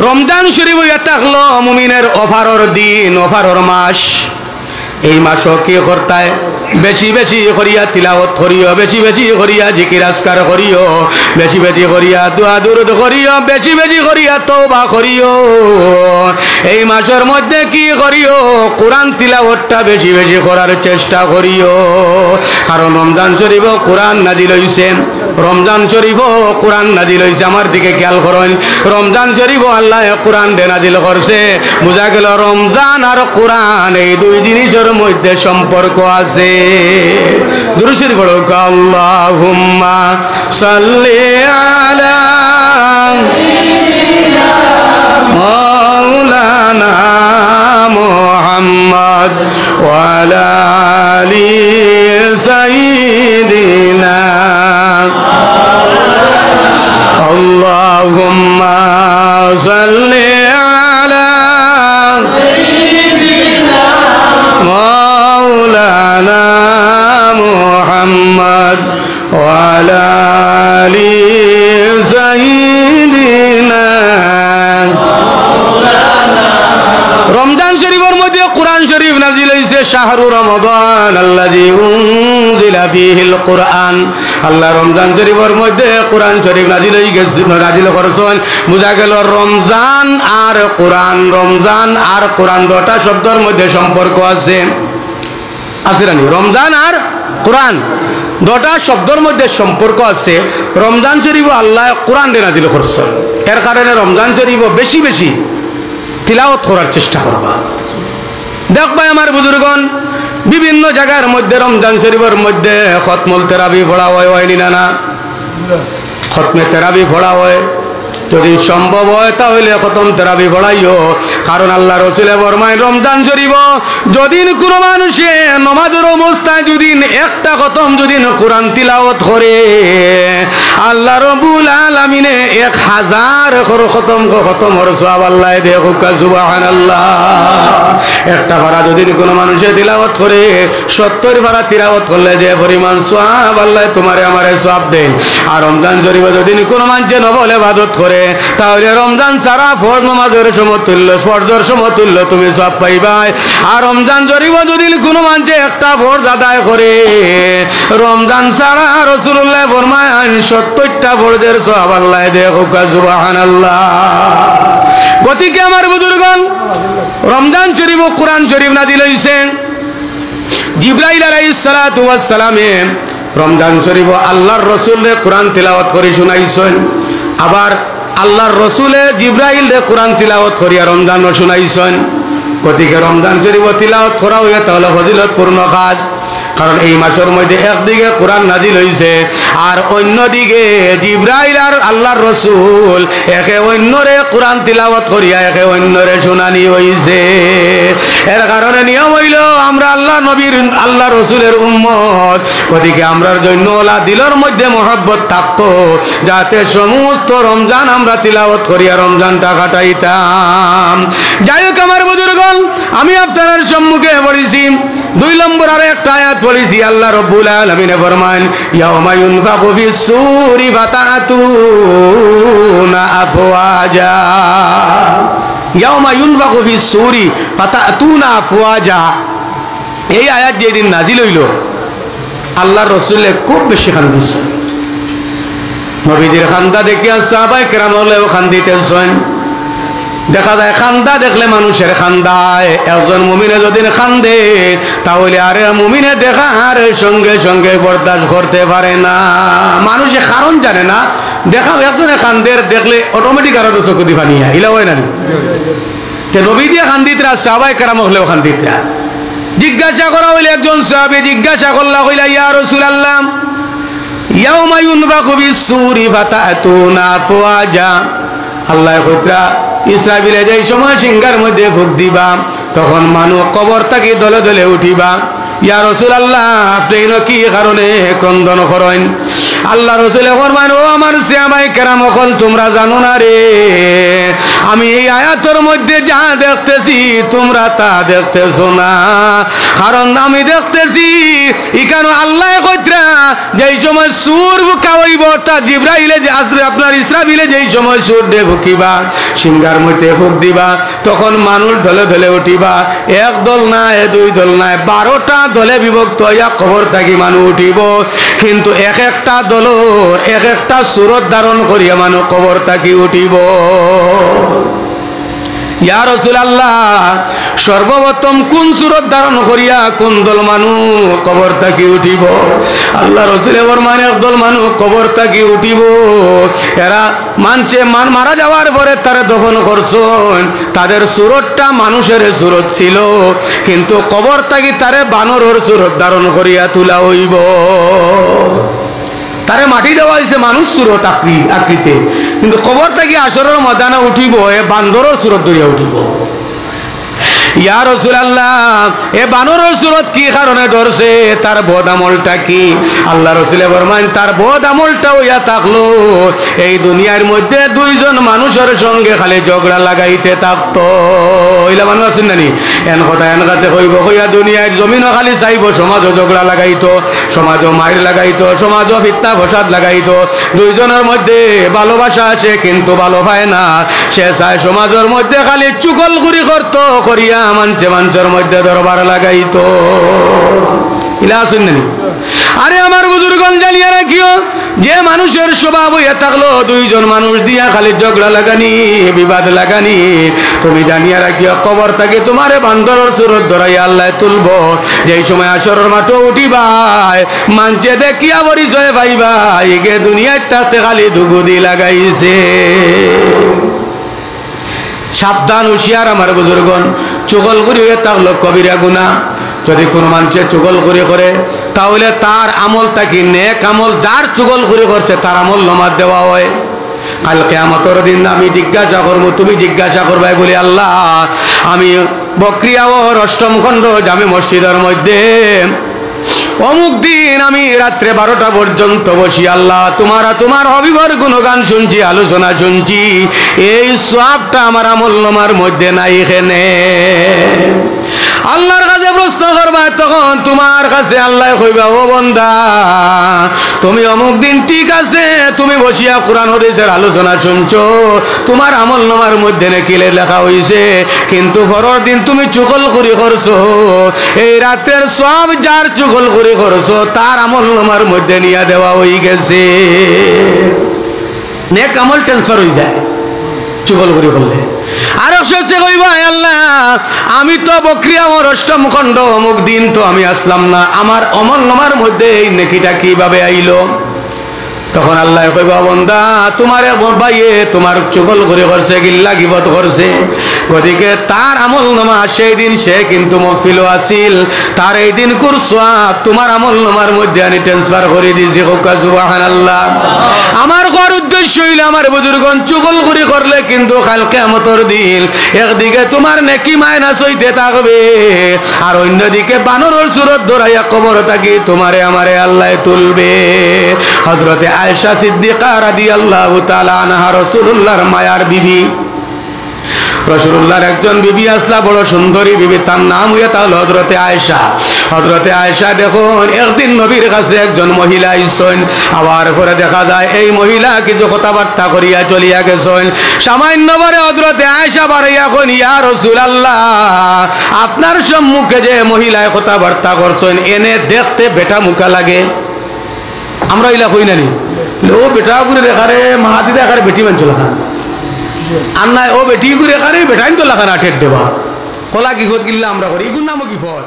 রমজান শরীফ হইয়া থাকলো মুমিনের অফারর দিন, অফারর মাস। এই মাসও কি করতায় বেশি বেশি করিয়া তিলাওয়াত করিও, বেশি বেশি করিয়া জিকির আজকার করিও, বেশি বেশি করিয়া দুআ দুরুদ করিও, বেশি বেশি করিয়া তওবা করিও। এই মাসের মধ্যে কি করিও? কোরআন তিলাওয়াতটা বেশি বেশি করার চেষ্টা করিও। কারণ রমজান শরীফও কোরআন নাজিল হইছে, রমজান শরীফও কোরআন নাজিল হইছে। আমার দিকে খেয়াল করেন, রমজান শরীফও আল্লাহ কোরআন দে নাজিল করছে। বোঝা গেল রমজান আর কোরআন এই দুই জিনিসের মধ্যে সম্পর্ক আছে। দুরূদ শরীফ পড়ো, আল্লাহুম্মা সাল্লি আলা মাওলানা মুহাম্মদ ওয়া আলা আলি সাইয়্যিদিনা আল্লাহুম্মা সাল্লি আলা সাইয়্যিদিনা মাওলানা মুহাম্মদ ওয়া আলা আলি সাইয়্যিদিনা। রমজান শরীফের মধ্যে কোরআন শরীফ নাজিল হইছে। শাহরু রমাদান আল্লাযী উনজিলা ফীহিল কুরআন। আল্লাহ রমজান শরীফের মধ্যে কোরআন শরীফ নাজিল হই গেছে, নাজিল করেছেন। বোঝা গেল রমজান আর কোরআন, রমজান আর কোরআন দুটা শব্দের মধ্যে সম্পর্ক আছে। আছে না? রমজান আর কোরআন দুটা শব্দের মধ্যে সম্পর্ক আছে। রমজান শরীফ আল্লাহ কোরআন রে নাজিল করছেন, এর কারণে রমজান শরীফ বেশি বেশি তিলাওয়াত করার চেষ্টা করবা। দেখবা আমার বুজুর্গণ, বিভিন্ন জায়গার মধ্যে রমজান শরীফের মধ্যে খতমুল তেরাবি পড়া হয়নি না? খতমে তেরাবি পড়া হয়। যদি সম্ভব হয় তাহলে খতম তেরাবি পড়াইও। কারণ আল্লাহ রাসূল ফরমায় রমজান শরীফ যদি কোনো মানুষে নামাজের অবস্থায় যদি একটা খতম যদি কোরআন তিলাওয়াত করে, আল্লাহ রাব্বুল আলামিনে 1000 খতমের সওয়াব আল্লাহ দেয়। সুবহানাল্লাহ। একটা পারা যদি কোনো মানুষে তিলাওয়াত করে, 70 পারা তিলাওয়াত করলে যে পরিমাণ সওয়াব আল্লাহ তোমারে আমারে সওয়াব দেন। আর রমজান শরীফ যদি কোনো মানুষে নফল ইবাদত করে, তাহলে রমজান ছাড়া ফরজ নামাজের সমতুল্য, ফরজের সমতুল্য তুমি সওয়াব পাইবাই। আর রমজান শরীফ যদি কোনো মানুষে একটা ফরজ আদায় করে, রমজান ছাড়া রাসূলুল্লাহ ফরমায় 70টা ফরজের সওয়াব আল্লাহ দেয়। সুবহানাল্লাহ। গতিকে আমার বুজুর্গণ, রমজান শরীফ ও কোরআন শরীফ নাজিল হইছে। জিবরাইল আলাইহিস সালাতু ওয়াস সালামে রমজান শরীফ আল্লাহর রাসূলকে কোরআন তিলাওয়াত করে শুনাইছেন। আবার আল্লাহর রাসূলে জিবরাইল রে কোরআন তিলাওয়াত করিয়া রমজানও শুনাইছেন। গতিকে রমজান শরীফ তিলাওয়াত করা হইয়া তাহলে ফজিলতপূর্ণ কাজ। কারণ এই মাসের মধ্যে একদিকে কোরআন নাজিল হইছে, আর অন্যদিকে জিবরাইল আর আল্লাহর রাসূল একে অন্যরে কোরআন তিলাওয়াত করিয়া একে অন্যরে শুনানি হইছে। এর কারণে নিয়ম হইল আমরা আল্লাহ নবীর, আল্লাহ রাসূলের উম্মত। গতিকে আমরার জন্য ওলা দিলের মধ্যে মহব্বত থাকতো, যাতে সমস্ত রমজান আমরা তিলাওয়াত করিয়া রমজানটা কাটাইতাম। যাই হোক আমার বুজুর্গণ, আমি আপনার সম্মুখে পড়েছি 2 নম্বর আর একটা আয়াত পড়েছি। আল্লাহ রাব্বুল আলামিন ফরমান, ইয়াউমা ইউনফাখু ফিস-সূরি ফাতাতুনা আফওয়াজা। ইয়াউমা ইউনফাখু ফিস-সূরি ফাতাতুনা আফওয়াজা। এই আয়াত যেদিন নাজিল হইল, আল্লাহর রাসূল খুব বেশি কান্দিছেন। নবীজির কান্দা দেখিয়া সাহাবায়ে কেরাম কান্দিতেছেন। দেখা যায় খান্দা দেখলে মানুষের খান্দায়, একজন মুমিনে যদি খান্দে তাহলে আরে মুমিনে দেখার সঙ্গে সঙ্গে বরদাস্ত করতে পারে না। মানুষে কারণ জানে না, দেখা একজনে খান্দের দেখলে অটোমেটিক আরো চোখ দি পানিয়া ইলা হয় না। নবী দিয়ে খান্দিতরা সাহাবায়ে কেরাম হলেও খান্দিতরা। জিজ্ঞাসা করা হইলে একজন সাহাবী জিজ্ঞাসা করলা, কইলা ইয়া রাসূলুল্লাহ, ইয়াউমা ইউনফাখু ফিস-সূরি ফাতাতুনা আফওয়াজা। আল্লাহ কইতরা ইসরাফিলে যেই সময় সিংহার মধ্যে ফুঁক দিবা, তখন মানুষ কবর থাকি দলে দলে উঠিবা। ইয়া রাসূলুল্লাহ, আপনি কি কারণে ক্রন্দন করেন? আল্লাহ রাসূল ফরমান, ও আমার সাহাবায়ে কেরাম, তোমরা জানো না রে, আমি এই আয়াতের মধ্যে যা দেখতেছি তোমরা তা দেখতেছো না। কারণ আমি দেখতেছি এখানে আল্লাহ কইতরা যেই সময় সুর কাওয়াইব তা জিবরাইলে যে আসবে আপনার ইসরাফিলে যেই সময় সুর দে ভুকিবা সিংহার মধ্যে ফুক দিবা তখন মানুষ ঢলে ঢলে উঠিবা। এক দল নাই দুই দল নাই 12টা দলে বিভক্ত হইয়া কবর থাকি মানুষ উঠিব। কিন্তু এক একটা দল এক একটা সুরত ধারণ করিয়া মানুষ কবর থাকি উঠিব। ইয়া রাসূলুল্লাহ সর্বপ্রথম কোন সুরত ধারণ করিয়া কোন দল মানুষ কবর থাকি উঠিব? আল্লাহ রাসূল ফরমান একদল মানুষ কবর থাকি উঠিব। এরা মারা যাওয়ার পরে তারা দফন করছেন, তাদের সুরতটা মানুষের সুরত ছিল, কিন্তু কবর থাকি তারে বানরের সুরত ধারণ করিয়া তোলা হইব। তারে মাটি দেওয়া হয়েছে মানুষ সুরত আকৃতি, কিন্তু কবর থেকে আসরের ময়দানে উঠিব এ বান্দরের সুরত ধরিয়া উঠিব। ইয়া রাসূলুল্লাহ এ বানরের সুরত কি কারণে ধরছে? তার বদ আমলটা কি? আল্লাহ রাসূল ফরমান তার বদ আমলটা হইয়া থাকলো এই দুনিয়ার মধ্যে দুইজন মানুষের সঙ্গে খালি ঝগড়া লাগাইতে থাকতো। ওইলা মানুষ আছেন নানি এন কথা এন কাছে কইব কইয়া দুনিয়ার জমিনও খালি চাইব, সমাজও ঝগড়া লাগাইতো, সমাজও মাইর লাগাইতো, সমাজও ফিতনা ফসাদ লাগাইতো। দুইজনের মধ্যে ভালোবাসা আছে কিন্তু ভালো পায় না, সে চায় সমাজের মধ্যে খালি চুগলখুরি করতো, করিয়া মানুষের মধ্যে দরবার লাগাইতো। ইলা আছেন নানি? আরে আমার বুজুর্গণ জানিয়া রাখিও, যে মানুষের স্বভাব হইয়া থাকলো দুইজন মানুষ দিয়া খালি ঝগড়া লাগানি বিবাদ লাগানি, তুমি জানিয়া রাখিও কবর থেকে তোমারে বান্দরের সুরত ধরাইয়া আল্লাহ তুলবো। যেই সময় আসরের মাঠে উঠিবাই মানছে দেখিয়া পরিচয় পাইবাই গে দুনিয়ার তাতে খালি দুগুদি লাগাইছে। সাবধান হুঁশিয়ার আমার বুজুর্গণ, চুগলখুরি হয়ে থাকলো কবিরা গুনাহ। যদি কোনো মানুষের চুগলখুরি করে তাহলে তার আমল থাকি নেক আমল, যার চুগলখুরি করছে তার আমল নামাজ দেওয়া হয়। কাল কিয়ামতের দিন আমি জিজ্ঞাসা করবো, তুমি জিজ্ঞাসা করবে বলি আল্লাহ আমি বকরিয়াওর 8ম খণ্ড জামে মসজিদের মধ্যে অমুক দিন আমি রাত্রে 12টা পর্যন্ত বসি আল্লাহ তোমার হবিবর গুণগান শুনছি, আলোচনা শুনছি, এই সওয়াবটা আমার আমলনামার মধ্যে নাই। এখানে আল্লাহর কাছে প্রশ্ন করবা, তখন তোমার কাছে আল্লাহ কইবা ও বান্দা তুমি অমুক দিন ঠিক আছে তুমি বসিয়া কোরআন হাদিসের আলোচনা শুনছো, তোমার আমলনামার মধ্যে নাকি লেখা হইছে, কিন্তু পরের দিন তুমি চুগলখুরি করছো, এই রাতের সব যার চুগলখুরি করছো তার আমলনামার মধ্যে নিয়ে দেওয়া হয়ে গেছে। নেক আমল ট্রান্সফার হয়ে যায় চুগলখুরি করলে। আর সে কইবা আল্লাহ আমি তো বকরিয়া আমার 8ম খণ্ড অমুক দিন তো আমি আসলাম না, আমার আমলনামার মধ্যে এই নেকিটা কিভাবে আইলো? তখন আল্লাহ কইবা বান্দা তোমারে ভাইয়ে তোমার চুগলখুরি করছে, গিল্লা গিবত করছে, গদিকে তার আমলনামা সেই দিন সে কিন্তু মহফিল আসিল, তার এই দিন কুরসওয়াব তোমার আমলনামার মধ্যে আমি ট্রান্সফার করে দিয়েছি। সুবহানাল্লাহ। আমার কর উদ্দেশ্য হইল আমার বুজুর্গণ চুগলখুরি করলে কিন্তু কাল কিয়ামতের দিন একদিকে তোমার নেকি মাইনাস হইতে থাকবে, আর অন্যদিকে বানরের সুরত ধরাইয়া কবর থাকি তোমারে আমারে আল্লাহ তুলবে। হযরতে আয়েশা সিদ্দিকা রাদিয়াল্লাহু তাআলা আনহা রাসূলুল্লাহর মায়ার বিবি, রাসূলুল্লাহর একজন বিবি আসলা, বড় সুন্দরী বিবি, তার নাম হইয়া তাহলে হযরতে আয়েশা। হযরতে আয়েশা দেখুন একদিন নবীর কাছে একজন মহিলা আইসেন, আবার পরে দেখা যায় এই মহিলা কিছু কথাবার্তা করিয়া চলিয়া গেছেন। সামান্য পরে হযরতে আয়েশা বাড়াইয়া কইন ইয়া রাসূলুল্লাহ আপনার সম্মুখে যে মহিলায় কথাবার্তা করছেন এনে দেখতে বেটা মুখা লাগে। আমরা ইলা কই নানি ও বেটা করে রেখারে মাহাতি দেখারে বেটি মানছ লাখান আর নাই ও বেটি করে রেখারে বেটাইন তো লাখান আঠের দেবা কলা কি গিল্লা আমরা করি এগুর নামও কি ফল।